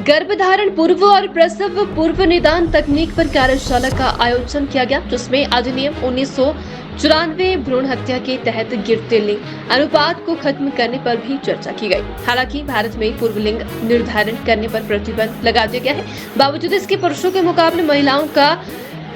गर्भधारण पूर्व और प्रसव पूर्व निदान तकनीक पर कार्यशाला का आयोजन किया गया, जिसमें अधिनियम 1994 भ्रूण हत्या के तहत गिरते लिंग अनुपात को खत्म करने पर भी चर्चा की गई। हालांकि भारत में पूर्व लिंग निर्धारण करने पर प्रतिबंध लगा दिया गया है। बावजूद इसके पुरुषों के मुकाबले महिलाओं का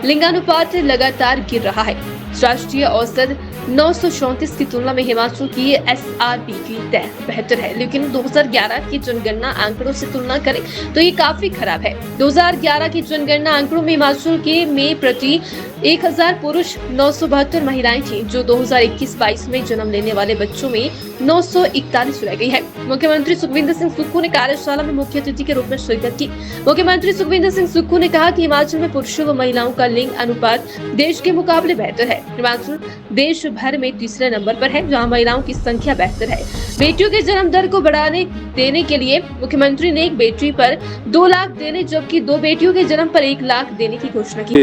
लिंगानुपात लगातार गिर रहा है। राष्ट्रीय औसत 934 की तुलना में हिमाचल की SRP की तय बेहतर है, लेकिन 2011 की जनगणना आंकड़ों से तुलना करें तो ये काफी खराब है। 2011 की जनगणना आंकड़ों में हिमाचल के में प्रति 1000 पुरुष 972 महिलाएं थी, जो 2021-22 में जन्म लेने वाले बच्चों में 941 रह गई है। मुख्यमंत्री सुखविंदर सिंह सुक्खू ने कार्यशाला में मुख्य अतिथि के रूप में शिरकत की। मुख्यमंत्री सुखविंदर सिंह सुक्खू ने कहा कि हिमाचल में पुरुषों व महिलाओं का लिंग अनुपात देश के मुकाबले बेहतर है। हिमाचल देश भर में तीसरे नंबर पर है, जहां महिलाओं की संख्या बेहतर है। बेटियों के जन्म दर को बढ़ाने देने के लिए मुख्यमंत्री ने एक बेटी पर 2 लाख देने, जबकि 2 बेटियों के जन्म पर 1 लाख देने की घोषणा की।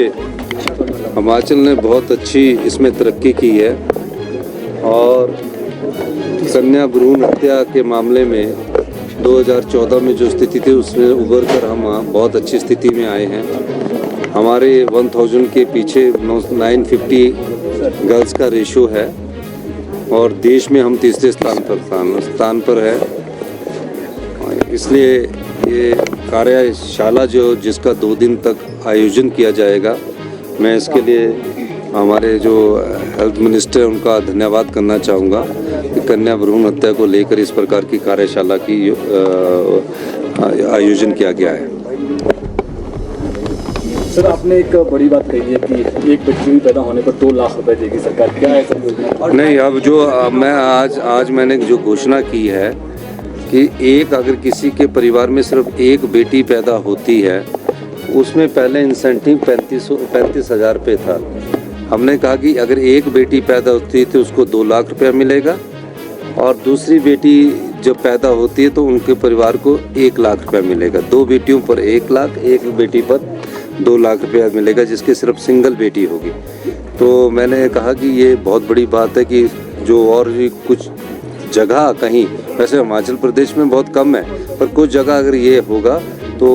हिमाचल ने बहुत अच्छी इसमें तरक्की की है और कन्या भ्रूण हत्या के मामले में 2014 में जो स्थिति थी उसमें उभर कर हम बहुत अच्छी स्थिति में आए हैं। हमारे 1000 के पीछे 950 गर्ल्स का रेशो है और देश में हम तीसरे स्थान पर है। इसलिए ये कार्यशाला जिसका 2 दिन तक आयोजन किया जाएगा, मैं इसके लिए हमारे जो हेल्थ मिनिस्टर हैं उनका धन्यवाद करना चाहूँगा कि कन्या भ्रूण हत्या को लेकर इस प्रकार की कार्यशाला की आयोजन किया गया है। सर, आपने एक बड़ी बात कही है कि एक बच्ची भी पैदा होने पर 2 लाख रुपए देगी सरकार, क्या है सर योजना? नहीं, अब जो मैं आज मैंने जो घोषणा की है कि अगर किसी के परिवार में सिर्फ एक बेटी पैदा होती है, उसमें पहले इंसेंटिव 35,000 रुपये था। हमने कहा कि अगर एक बेटी पैदा होती है तो उसको 2 लाख रुपया मिलेगा और दूसरी बेटी जब पैदा होती है तो उनके परिवार को 1 लाख रुपया मिलेगा। 2 बेटियों पर 1 लाख, एक बेटी पर 2 लाख रुपया मिलेगा, जिसके सिर्फ सिंगल बेटी होगी। तो मैंने कहा कि ये बहुत बड़ी बात है कि जो और भी कुछ जगह कहीं, वैसे हिमाचल प्रदेश में बहुत कम है, पर कुछ जगह अगर ये होगा तो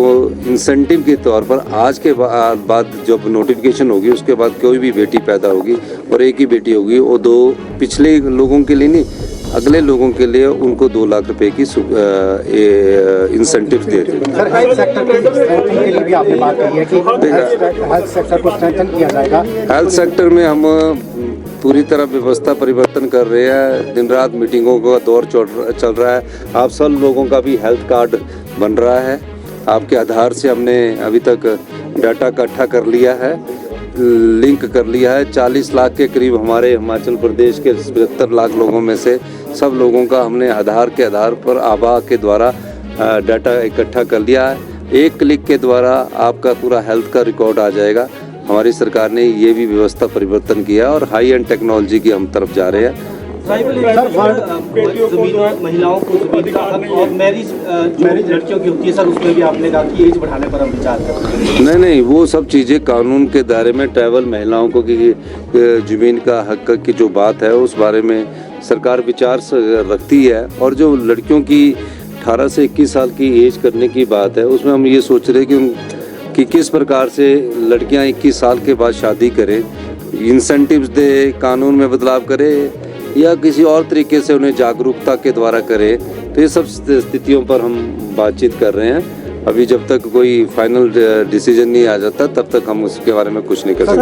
इंसेंटिव के तौर पर आज के बाद जब नोटिफिकेशन होगी उसके बाद कोई भी बेटी पैदा होगी और एक ही बेटी होगी, वो 2 पिछले लोगों के लिए नहीं, अगले लोगों के लिए उनको 2 लाख रुपए की इंसेंटिव दे दें। सर, हेल्थ सेक्टर के लिए भी आपने बात की है कि हेल्थ सेक्टर को स्ट्रेंथन किया जाएगा। हेल्थ सेक्टर में हम पूरी तरह व्यवस्था परिवर्तन कर रहे हैं। दिन रात मीटिंगों का दौर चल रहा है। आप सब लोगों का भी हेल्थ कार्ड बन रहा है। आपके आधार से हमने अभी तक डाटा इकट्ठा कर लिया है, लिंक कर लिया है। 40 लाख के करीब हमारे हिमाचल प्रदेश के 75 लाख लोगों में से सब लोगों का हमने आधार के आधार पर आभा के द्वारा डाटा इकट्ठा कर लिया है। एक क्लिक के द्वारा आपका पूरा हेल्थ का रिकॉर्ड आ जाएगा। हमारी सरकार ने ये भी व्यवस्था परिवर्तन किया और हाई एंड टेक्नोलॉजी की हम तरफ जा रहे हैं। महिलाओं को और मैरिज लड़कियों की होती है सर, उसमें भी आपने कहा कि एज बढ़ाने पर हम विचार करें। नहीं, वो सब चीज़ें कानून के दायरे में ट्राइबल महिलाओं को की ज़मीन का हक की जो बात है उस बारे में सरकार विचार रखती है। और जो लड़कियों की 18 से 21 साल की एज करने की बात है, उसमें हम ये सोच रहे हैं कि किस प्रकार से लड़कियां 21 साल के बाद शादी करें, इंसेंटिव्स दे, कानून में बदलाव करे या किसी और तरीके से उन्हें जागरूकता के द्वारा करे। तो ये सब स्थितियों पर हम बातचीत कर रहे हैं। अभी जब तक कोई फाइनल डिसीजन नहीं आ जाता तब तक हम उसके बारे में कुछ नहीं कर सकते।